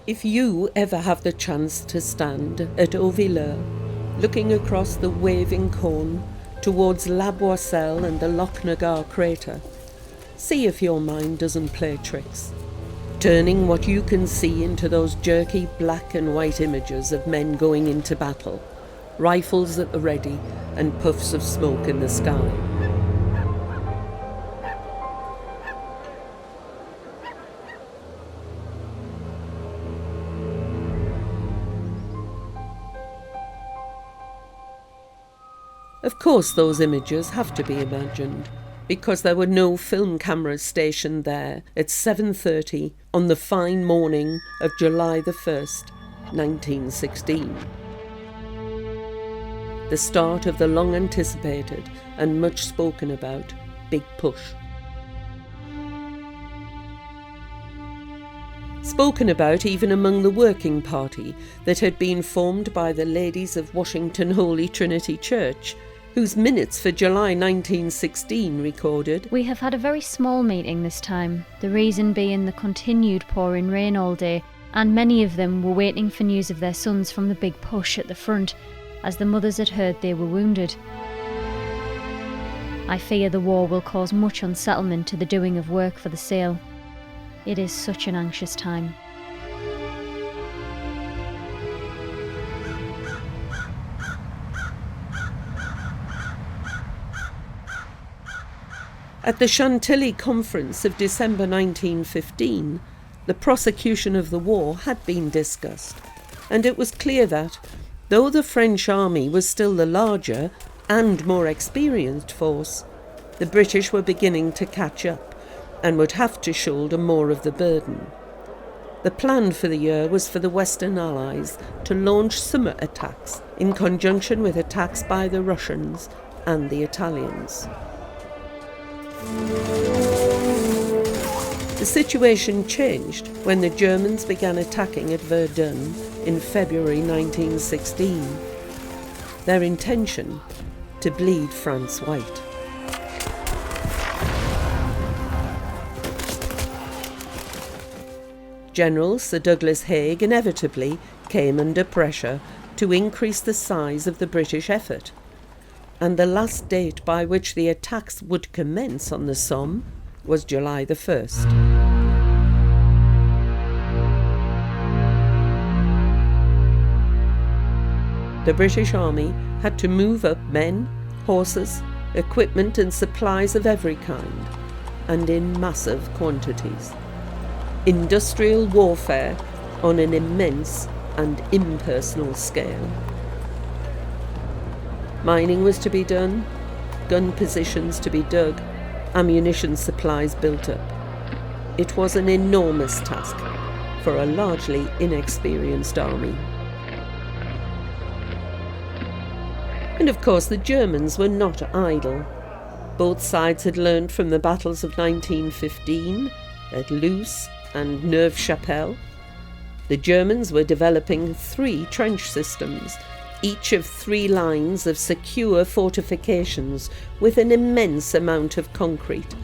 If you ever have the chance to stand at Auvilleur, looking across the waving cone towards La Boisselle and the Lochnagar crater, see if your mind doesn't play tricks, turning what you can see into those jerky black and white images of men going into battle, rifles at the ready and puffs of smoke in the sky. Of course those images have to be imagined, because there were no film cameras stationed there at 7:30 on the fine morning of July the 1st, 1916. The start of the long-anticipated and much spoken about Big Push. Spoken about even among the working party that had been formed by the ladies of Washington Holy Trinity Church, whose minutes for July 1916 recorded, "We have had a very small meeting this time, the reason being the continued pouring rain all day, and many of them were waiting for news of their sons from the Big Push at the front, as the mothers had heard they were wounded. I fear the war will cause much unsettlement to the doing of work for the sale. It is such an anxious time." At the Chantilly Conference of December 1915, the prosecution of the war had been discussed, and it was clear that, though the French army was still the larger and more experienced force, the British were beginning to catch up and would have to shoulder more of the burden. The plan for the year was for the Western Allies to launch summer attacks in conjunction with attacks by the Russians and the Italians. The situation changed when the Germans began attacking at Verdun in February 1916. Their intention: to bleed France white. General Sir Douglas Haig inevitably came under pressure to increase the size of the British effort, and the last date by which the attacks would commence on the Somme was July the 1st. The British Army had to move up men, horses, equipment and supplies of every kind, and in massive quantities. Industrial warfare on an immense and impersonal scale. Mining was to be done, gun positions to be dug, ammunition supplies built up. It was an enormous task for a largely inexperienced army. And of course the Germans were not idle. Both sides had learned from the battles of 1915 at Loos and Neuve-Chapelle. The Germans were developing 3 trench systems, each of 3 lines of secure fortifications with an immense amount of concrete,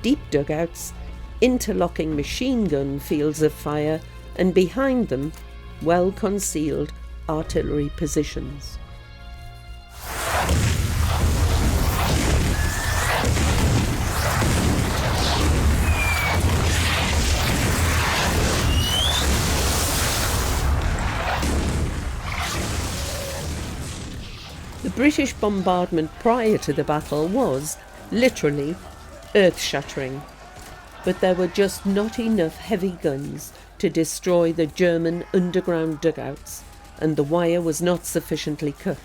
deep dugouts, interlocking machine gun fields of fire, and behind them, well-concealed artillery positions. The British bombardment prior to the battle was, literally, earth-shattering, but there were just not enough heavy guns to destroy the German underground dugouts, and the wire was not sufficiently cut.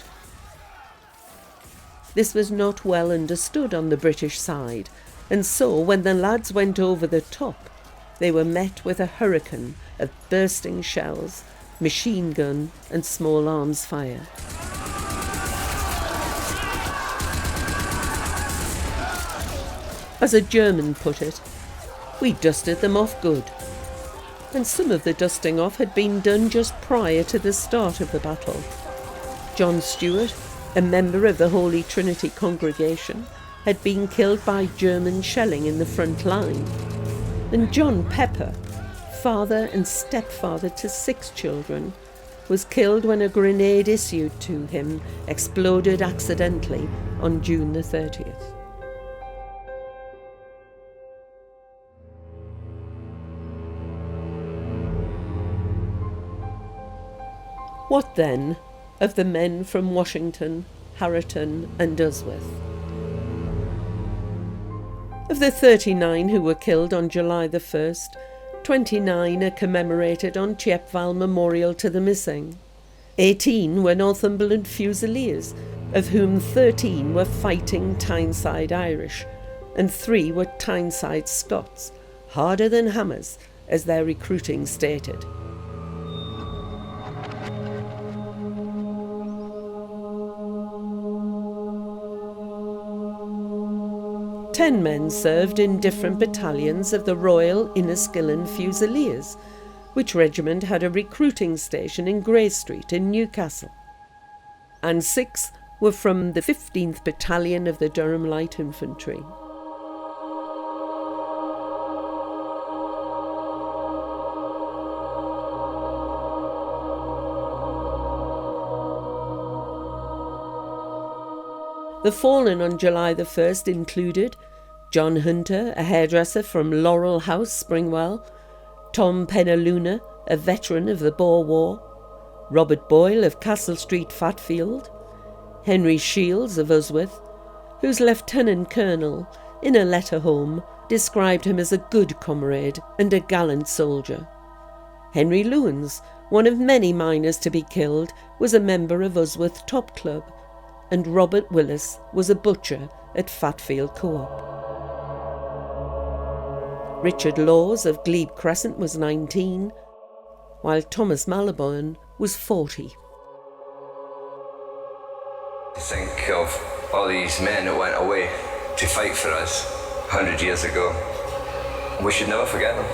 This was not well understood on the British side, and so when the lads went over the top, they were met with a hurricane of bursting shells, machine gun and small arms fire. As a German put it, "We dusted them off good." And some of the dusting off had been done just prior to the start of the battle. John Stewart, a member of the Holy Trinity congregation, had been killed by German shelling in the front line. And John Pepper, father and stepfather to 6 children, was killed when a grenade issued to him exploded accidentally on June the 30th. What then of the men from Washington, Harrowton and Usworth? Of the 39 who were killed on July the 1st, 29 are commemorated on Chiepval Memorial to the Missing. 18 were Northumberland Fusiliers, of whom 13 were fighting Tyneside Irish, and 3 were Tyneside Scots, harder than hammers, as their recruiting stated. Ten men served in different battalions of the Royal Inniskillen Fusiliers, which regiment had a recruiting station in Grey Street in Newcastle. And 6 were from the 15th Battalion of the Durham Light Infantry. The fallen on July the 1st included John Hunter, a hairdresser from Laurel House, Springwell, Tom Penaluna, a veteran of the Boer War, Robert Boyle of Castle Street, Fatfield, Henry Shields of Usworth, whose lieutenant colonel, in a letter home, described him as a good comrade and a gallant soldier. Henry Lewins, one of many miners to be killed, was a member of Usworth Top Club, and Robert Willis was a butcher at Fatfield Co-op. Richard Laws of Glebe Crescent was 19, while Thomas Malibone was 40. Think of all these men that went away to fight for us 100 years ago. We should never forget them.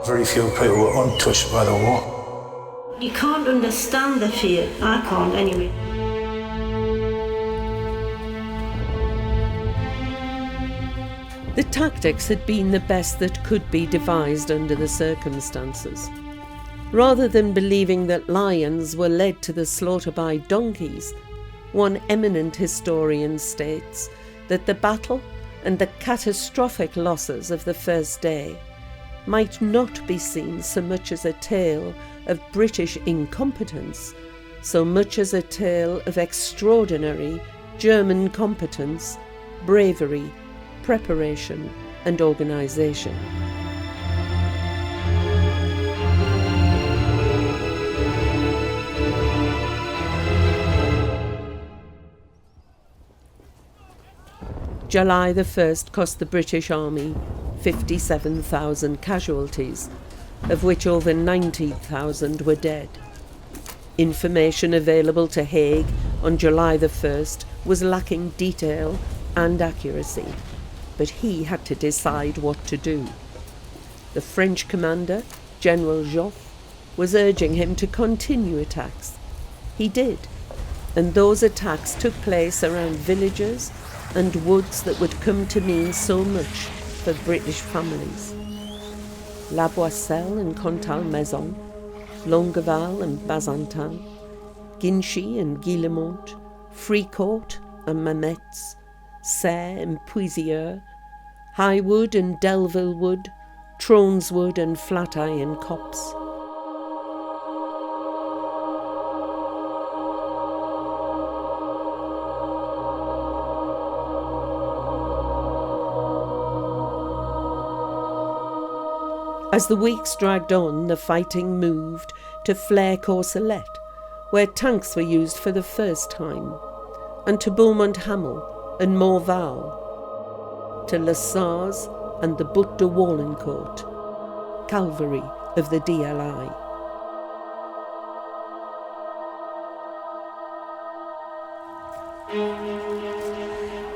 Very few people were untouched by the war. You can't understand the fear. I can't anyway. The tactics had been the best that could be devised under the circumstances. Rather than believing that lions were led to the slaughter by donkeys, one eminent historian states that the battle and the catastrophic losses of the first day might not be seen so much as a tale of British incompetence, so much as a tale of extraordinary German competence, bravery, preparation and organisation. July the 1st cost the British Army 57,000 casualties, of which over 90,000 were dead. Information available to Haig on July the 1st was lacking detail and accuracy, but he had to decide what to do. The French commander, General Joffre, was urging him to continue attacks. He did, and those attacks took place around villages and woods that would come to mean so much for British families. La Boisselle and Contalmaison, Longueval and Bazantin, Ginchy and Guillemont, Fricourt and Mametz, Serre and Puisieux, Highwood and Delville Wood, Troneswood and Flatiron and Copse. As the weeks dragged on, the fighting moved to Flers-Courcelette, where tanks were used for the first time, and to Beaumont-Hamel and Morval, to Les Sars and the Butte de Wallencourt, cavalry of the DLI.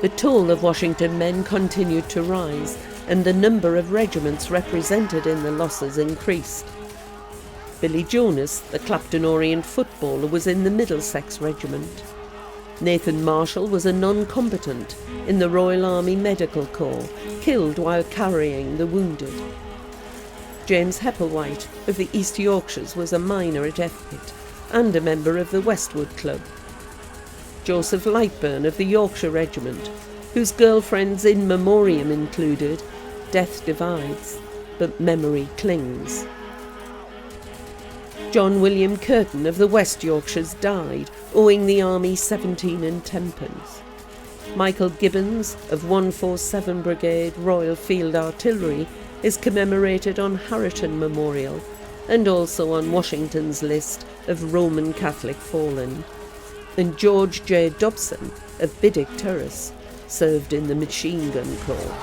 The toll of Washington men continued to rise, and the number of regiments represented in the losses increased. Billy Jonas, the Claptonorian footballer, was in the Middlesex Regiment. Nathan Marshall was a non-combatant in the Royal Army Medical Corps, killed while carrying the wounded. James Hepplewhite of the East Yorkshires was a miner at Effpit and a member of the Westwood Club. Joseph Lightburn of the Yorkshire Regiment, whose girlfriends in memoriam included "Death divides, but memory clings." John William Curtin of the West Yorkshires died, owing the army 17 and 10pence. Michael Gibbons of 147 Brigade Royal Field Artillery is commemorated on Harriton Memorial and also on Washington's list of Roman Catholic fallen. And George J. Dobson of Biddick Terrace served in the Machine Gun Corps.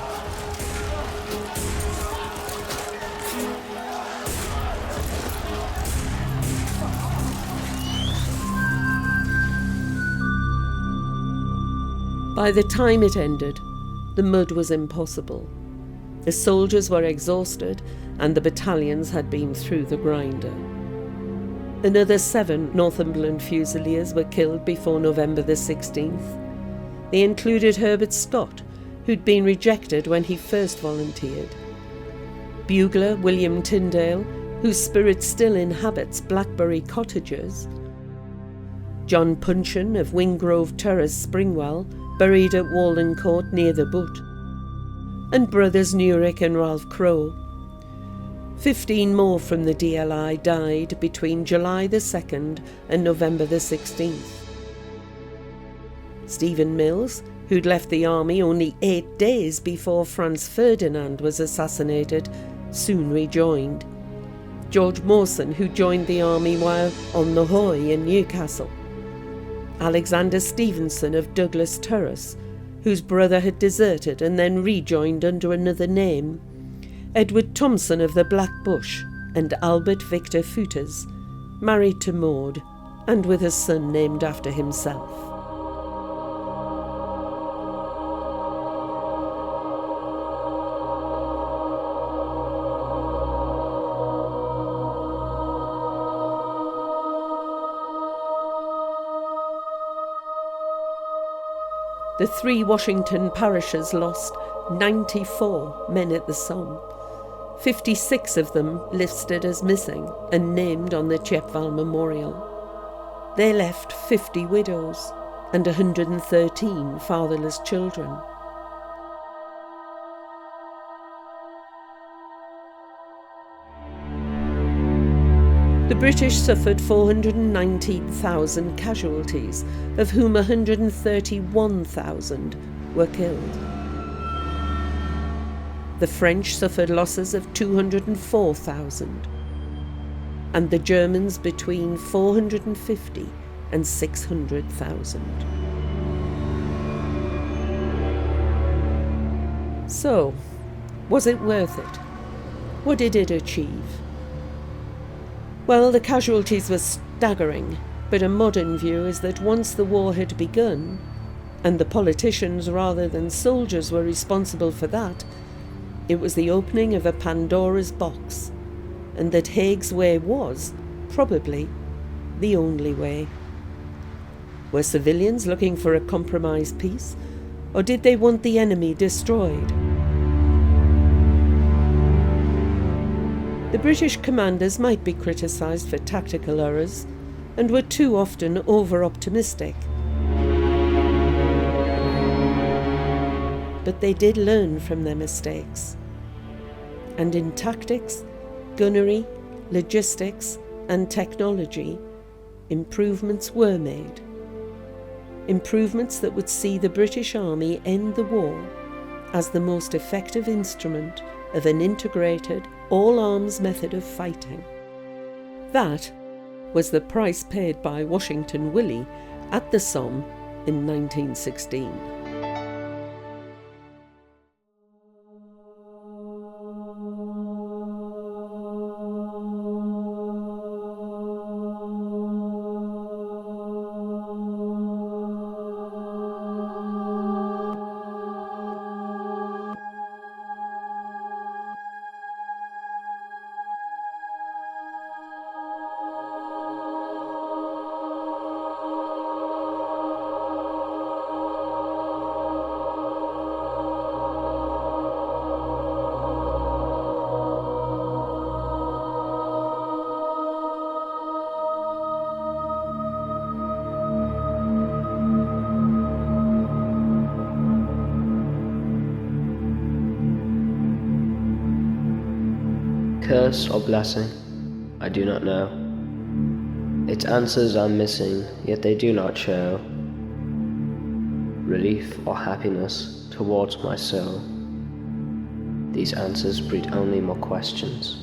By the time it ended, the mud was impossible. The soldiers were exhausted and the battalions had been through the grinder. Another 7 Northumberland Fusiliers were killed before November the 16th. They included Herbert Scott, who'd been rejected when he first volunteered. Bugler William Tyndale, whose spirit still inhabits Blackberry Cottages. John Puncheon of Wingrove Terrace, Springwell, buried at Walden Court near the Butt. And brothers Nurick and Ralph Crowe. 15 more from the DLI died between July the 2nd and November the 16th. Stephen Mills, who'd left the army only 8 days before Franz Ferdinand was assassinated, soon rejoined. George Mawson, who joined the army while on the Hoy in Newcastle. Alexander Stevenson of Douglas Terrace, whose brother had deserted and then rejoined under another name. Edward Thompson of the Black Bush, and Albert Victor Fouters, married to Maud, and with a son named after himself. The 3 Washington parishes lost 94 men at the Somme, 56 of them listed as missing and named on the Chepval Memorial. They left 50 widows and 113 fatherless children. The British suffered 419,000 casualties, of whom 131,000 were killed. The French suffered losses of 204,000, and the Germans between 450 and 600,000. So, was it worth it? What did it achieve? Well, the casualties were staggering, but a modern view is that once the war had begun, and the politicians rather than soldiers were responsible for that, it was the opening of a Pandora's box, and that Haig's way was, probably, the only way. Were civilians looking for a compromise peace, or did they want the enemy destroyed? The British commanders might be criticised for tactical errors, and were too often over-optimistic. But they did learn from their mistakes. And in tactics, gunnery, logistics, and technology, improvements were made. Improvements that would see the British Army end the war as the most effective instrument of an integrated, all-arms method of fighting. That was the price paid by Washington Willie at the Somme in 1916. curse or blessing? I do not know. Its answers are missing, yet they do not show relief or happiness towards my soul. These answers breed only more questions.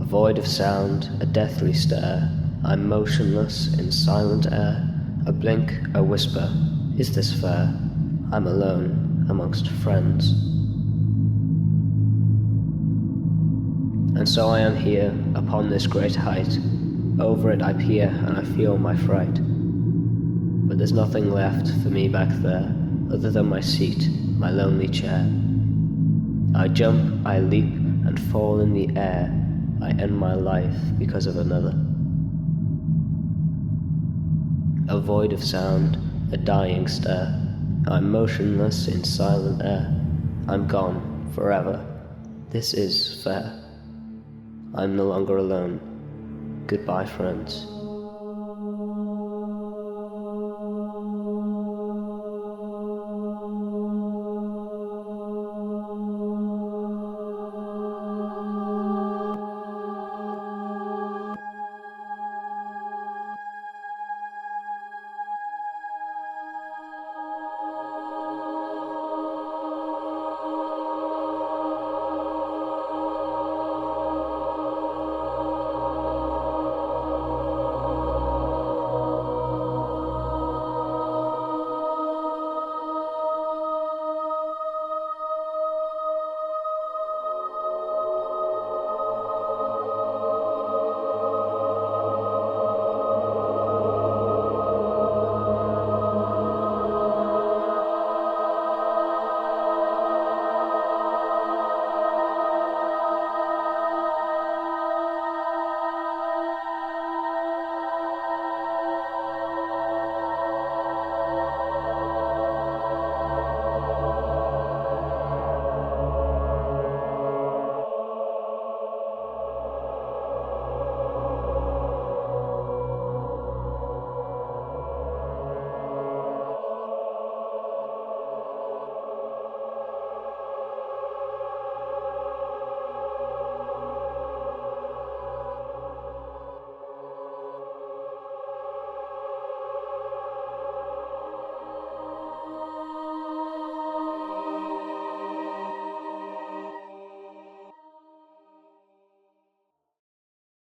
A void of sound, a deathly stare. I'm motionless in silent air. A blink, a whisper, is this fair? I'm alone amongst friends. And so I am here, upon this great height. Over it I peer, and I feel my fright. But there's nothing left for me back there, other than my seat, my lonely chair. I jump, I leap, and fall in the air. I end my life because of another. A void of sound, a dying stare. I'm motionless in silent air. I'm gone, forever. This is fair. I'm no longer alone. Goodbye, friends.